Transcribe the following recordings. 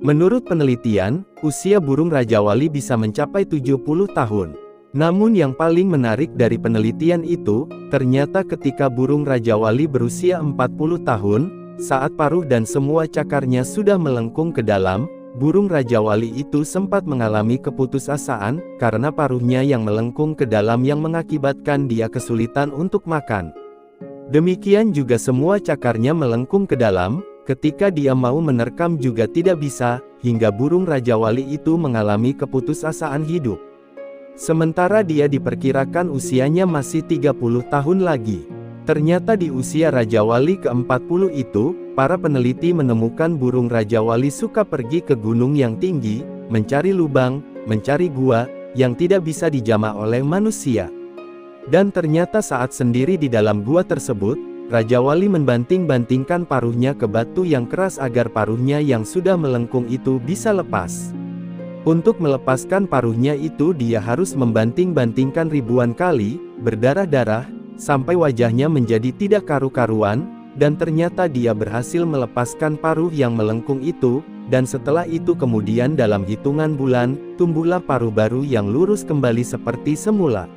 Menurut penelitian, usia burung rajawali bisa mencapai 70 tahun. Namun yang paling menarik dari penelitian itu, ternyata ketika burung rajawali berusia 40 tahun, saat paruh dan semua cakarnya sudah melengkung ke dalam, burung rajawali itu sempat mengalami keputusasaan, karena paruhnya yang melengkung ke dalam yang mengakibatkan dia kesulitan untuk makan. Demikian juga semua cakarnya melengkung ke dalam, ketika dia mau menerkam juga tidak bisa, hingga burung rajawali itu mengalami keputusasaan hidup. Sementara dia diperkirakan usianya masih 30 tahun lagi. Ternyata di usia rajawali ke-40 itu, para peneliti menemukan burung rajawali suka pergi ke gunung yang tinggi, mencari lubang, mencari gua, yang tidak bisa dijamah oleh manusia. Dan ternyata saat sendiri di dalam gua tersebut, rajawali membanting-bantingkan paruhnya ke batu yang keras agar paruhnya yang sudah melengkung itu bisa lepas. Untuk melepaskan paruhnya itu dia harus membanting-bantingkan ribuan kali, berdarah-darah, sampai wajahnya menjadi tidak karu-karuan, dan ternyata dia berhasil melepaskan paruh yang melengkung itu, dan setelah itu kemudian dalam hitungan bulan, tumbuhlah paruh baru yang lurus kembali seperti semula.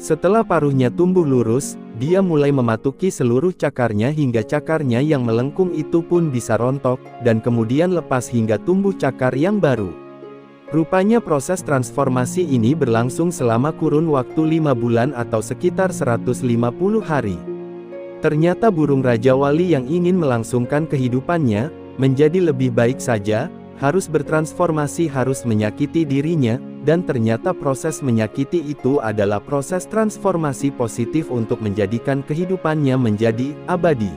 Setelah paruhnya tumbuh lurus, dia mulai mematuki seluruh cakarnya hingga cakarnya yang melengkung itu pun bisa rontok, dan kemudian lepas hingga tumbuh cakar yang baru. Rupanya proses transformasi ini berlangsung selama kurun waktu 5 bulan atau sekitar 150 hari. Ternyata burung rajawali yang ingin melangsungkan kehidupannya, menjadi lebih baik saja, harus bertransformasi, harus menyakiti dirinya, dan ternyata proses menyakiti itu adalah proses transformasi positif untuk menjadikan kehidupannya menjadi abadi.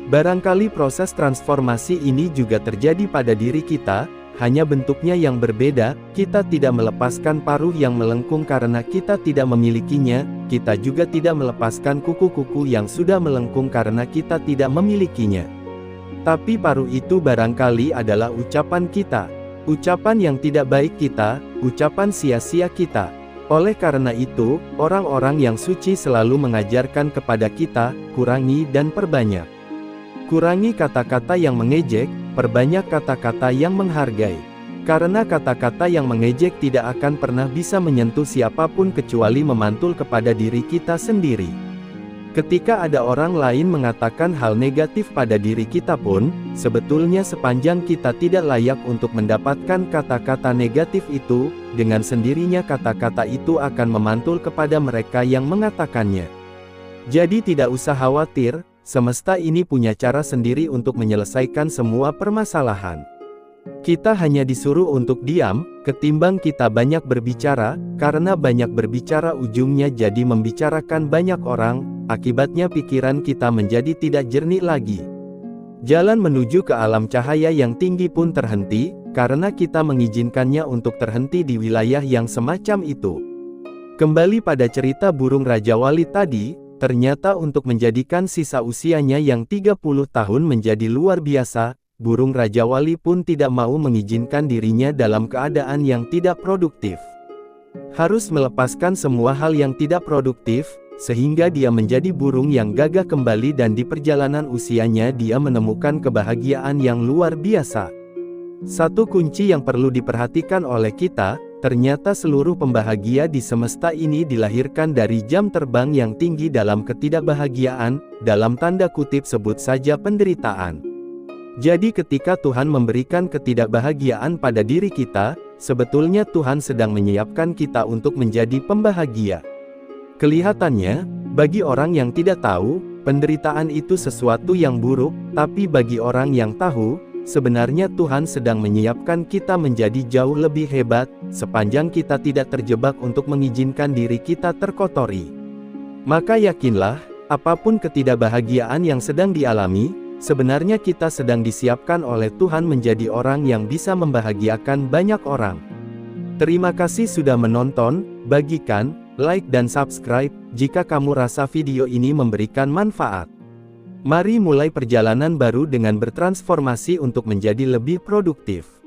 Barangkali proses transformasi ini juga terjadi pada diri kita, hanya bentuknya yang berbeda. Kita tidak melepaskan paruh yang melengkung karena kita tidak memilikinya, kita juga tidak melepaskan kuku-kuku yang sudah melengkung karena kita tidak memilikinya. Tapi paruh itu barangkali adalah ucapan kita, ucapan yang tidak baik kita, ucapan sia-sia kita. Oleh karena itu, orang-orang yang suci selalu mengajarkan kepada kita, kurangi dan perbanyak. Kurangi kata-kata yang mengejek, perbanyak kata-kata yang menghargai. Karena kata-kata yang mengejek tidak akan pernah bisa menyentuh siapapun kecuali memantul kepada diri kita sendiri. Ketika ada orang lain mengatakan hal negatif pada diri kita pun, sebetulnya sepanjang kita tidak layak untuk mendapatkan kata-kata negatif itu, dengan sendirinya kata-kata itu akan memantul kepada mereka yang mengatakannya. Jadi tidak usah khawatir, semesta ini punya cara sendiri untuk menyelesaikan semua permasalahan. Kita hanya disuruh untuk diam, ketimbang kita banyak berbicara, karena banyak berbicara ujungnya jadi membicarakan banyak orang, akibatnya pikiran kita menjadi tidak jernih lagi. Jalan menuju ke alam cahaya yang tinggi pun terhenti, karena kita mengizinkannya untuk terhenti di wilayah yang semacam itu. Kembali pada cerita burung rajawali tadi, ternyata untuk menjadikan sisa usianya yang 30 tahun menjadi luar biasa, burung rajawali pun tidak mau mengizinkan dirinya dalam keadaan yang tidak produktif. Harus melepaskan semua hal yang tidak produktif, sehingga dia menjadi burung yang gagah kembali dan di perjalanan usianya dia menemukan kebahagiaan yang luar biasa. Satu kunci yang perlu diperhatikan oleh kita, ternyata seluruh pembahagia di semesta ini dilahirkan dari jam terbang yang tinggi dalam ketidakbahagiaan, dalam tanda kutip sebut saja penderitaan. Jadi ketika Tuhan memberikan ketidakbahagiaan pada diri kita, sebetulnya Tuhan sedang menyiapkan kita untuk menjadi pembahagia. Kelihatannya, bagi orang yang tidak tahu, penderitaan itu sesuatu yang buruk, tapi bagi orang yang tahu, sebenarnya Tuhan sedang menyiapkan kita menjadi jauh lebih hebat, sepanjang kita tidak terjebak untuk mengizinkan diri kita terkotori. Maka yakinlah, apapun ketidakbahagiaan yang sedang dialami, sebenarnya kita sedang disiapkan oleh Tuhan menjadi orang yang bisa membahagiakan banyak orang. Terima kasih sudah menonton, bagikan, like dan subscribe, jika kamu rasa video ini memberikan manfaat. Mari mulai perjalanan baru dengan bertransformasi untuk menjadi lebih produktif.